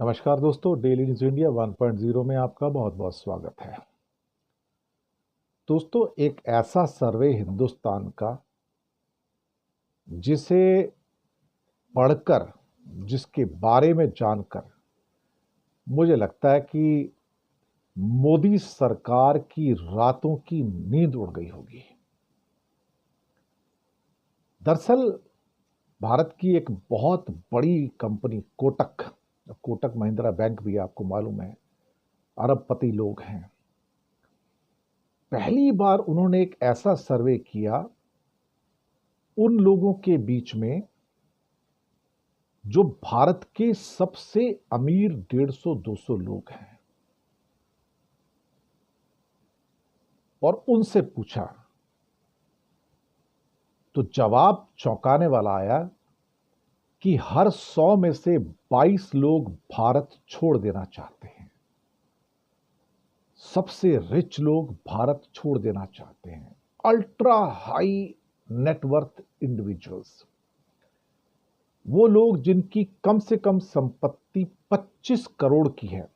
नमस्कार दोस्तों, daily news India 1.0 में आपका बहुत बहुत स्वागत है। दोस्तों, एक ऐसा सर्वे हिंदुस्तान का जिसे पढ़कर, जिसके बारे में जानकर मुझे लगता है कि मोदी सरकार की रातों की नींद उड़ गई होगी। दरअसल भारत की एक बहुत बड़ी कंपनी कोटक कोटक महिंद्रा बैंक भी आपको मालूम है, अरबपति लोग हैं। पहली बार उन्होंने एक ऐसा सर्वे किया उन लोगों के बीच में जो भारत के सबसे अमीर 150-200 लोग हैं, और उनसे पूछा तो जवाब चौंकाने वाला आया कि हर 100 में से 22 लोग भारत छोड़ देना चाहते हैं। सबसे रिच लोग भारत छोड़ देना चाहते हैं। अल्ट्रा हाई नेटवर्थ इंडिविजुअल्स, वो लोग जिनकी कम से कम संपत्ति 25 करोड़ की है।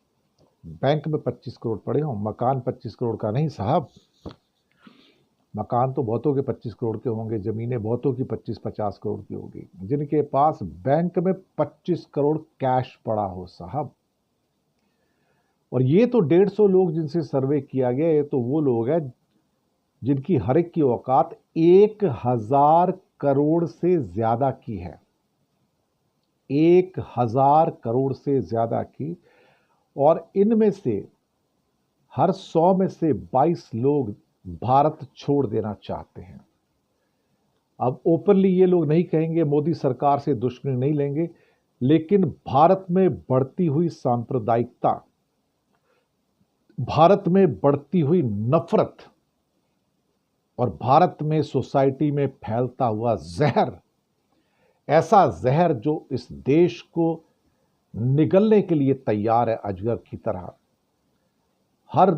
बैंक में 25 करोड़ पड़े हों, मकान 25 करोड़ का नहीं साहब। मकान तो बहुतों के 25 करोड़ के होंगे, जमीनें बहुतों की 25-50 करोड़ की होगी। जिनके पास बैंक में 25 करोड़ कैश पड़ा हो साहब। और ये तो 150 लोग जिनसे सर्वे किया गया, ये तो वो लोग हैं जिनकी हर एक की औकात 1000 करोड़ से ज्यादा की है। 1000 करोड़ से ज्यादा की। और इनमें से हर 100 में से 22 लोग भारत छोड़ देना चाहते हैं। अब ओपनली ये लोग नहीं कहेंगे, मोदी सरकार से दुश्मनी नहीं लेंगे, लेकिन भारत में बढ़ती हुई सांप्रदायिकता, भारत में बढ़ती हुई नफरत और भारत में सोसाइटी में फैलता हुआ जहर, ऐसा जहर जो इस देश को निगलने के लिए तैयार है अजगर की तरह। हर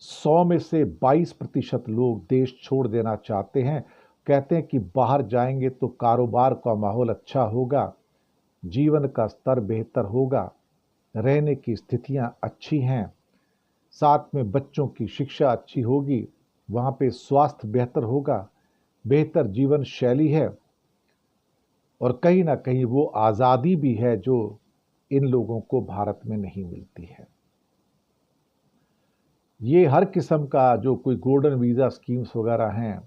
100 में से 22% लोग देश छोड़ देना चाहते हैं। कहते हैं कि बाहर जाएंगे तो कारोबार का माहौल अच्छा होगा, जीवन का स्तर बेहतर होगा, रहने की स्थितियां अच्छी हैं, साथ में बच्चों की शिक्षा अच्छी होगी, वहां पे स्वास्थ्य बेहतर होगा, बेहतर जीवन शैली है, और कहीं ना कहीं वो आज़ादी भी है जो इन लोगों को भारत में नहीं मिलती है। ये हर किस्म का जो कोई गोल्डन वीज़ा स्कीम्स वगैरह हैं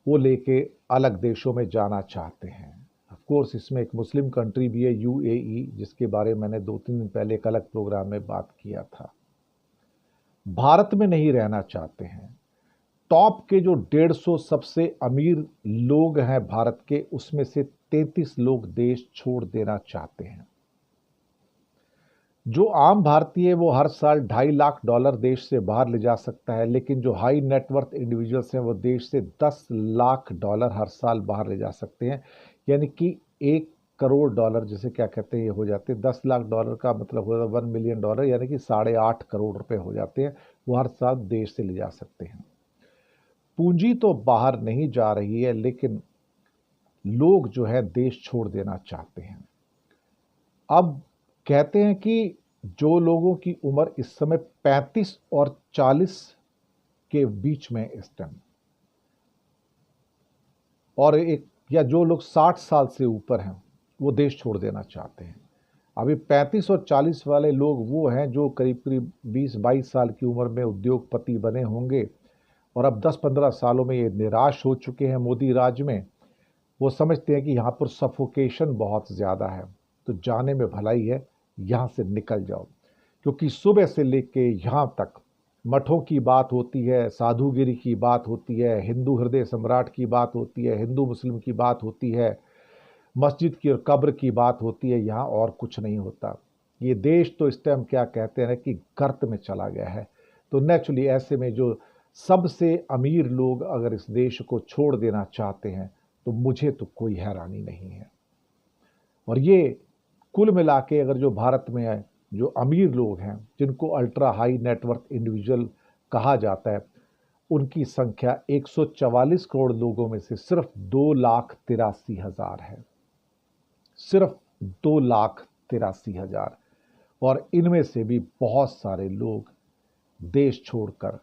वो लेके अलग देशों में जाना चाहते हैं। ऑफ कोर्स इसमें एक मुस्लिम कंट्री भी है, यूएई, जिसके बारे में मैंने 2-3 दिन पहले एक अलग प्रोग्राम में बात किया था। भारत में नहीं रहना चाहते हैं। टॉप के जो 150 सबसे अमीर लोग हैं भारत के, उसमें से 33 लोग देश छोड़ देना चाहते हैं। जो आम भारतीय है वो हर साल $2.5 लाख देश से बाहर ले जा सकता है, लेकिन जो हाई नेटवर्थ इंडिविजुअल्स हैं वो देश से $10 लाख हर साल बाहर ले जा सकते हैं। यानी कि $1 करोड़, जिसे क्या कहते हैं, ये हो जाते हैं $10 लाख का मतलब हो जाता $1 मिलियन, यानी कि 8.5 करोड़ रुपए हो जाते हैं। वो हर साल देश से ले जा सकते हैं। पूंजी तो बाहर नहीं जा रही है, लेकिन लोग जो है देश छोड़ देना चाहते हैं। अब कहते हैं कि जो लोगों की उम्र इस समय 35 और 40 के बीच में इस टाइम, और एक या जो लोग 60 साल से ऊपर हैं, वो देश छोड़ देना चाहते हैं। अभी 35 और 40 वाले लोग वो हैं जो करीब करीब 20-22 साल की उम्र में उद्योगपति बने होंगे, और अब 10-15 सालों में ये निराश हो चुके हैं मोदी राज में। वो समझते हैं कि यहाँ पर सफोकेशन बहुत ज़्यादा है, तो जाने में भलाई है, यहाँ से निकल जाओ। क्योंकि सुबह से लेके यहाँ तक मठों की बात होती है, साधुगिरी की बात होती है, हिंदू हृदय सम्राट की बात होती है, हिंदू मुस्लिम की बात होती है, मस्जिद की और कब्र की बात होती है। यहाँ और कुछ नहीं होता। ये देश तो इस टाइम क्या कहते हैं कि गर्त में चला गया है। तो नेचुरली ऐसे में जो सबसे अमीर लोग अगर इस देश को छोड़ देना चाहते हैं, तो मुझे तो कोई हैरानी नहीं है। और ये कुल मिला के अगर जो भारत में है, जो अमीर लोग हैं, जिनको अल्ट्रा हाई नेटवर्थ इंडिविजुअल कहा जाता है, उनकी संख्या 144 करोड़ लोगों में से सिर्फ 2,83,000 है। सिर्फ 2,83,000। और इनमें से भी बहुत सारे लोग देश छोड़कर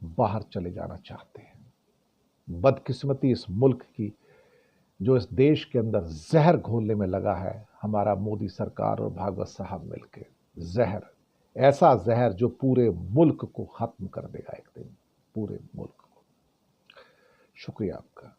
बाहर चले जाना चाहते हैं। बदकिस्मती इस मुल्क की, जो इस देश के अंदर जहर घोलने में लगा है हमारा मोदी सरकार और भागवत साहब मिलकर। जहर, ऐसा जहर जो पूरे मुल्क को खत्म कर देगा एक दिन, पूरे मुल्क को। शुक्रिया आपका।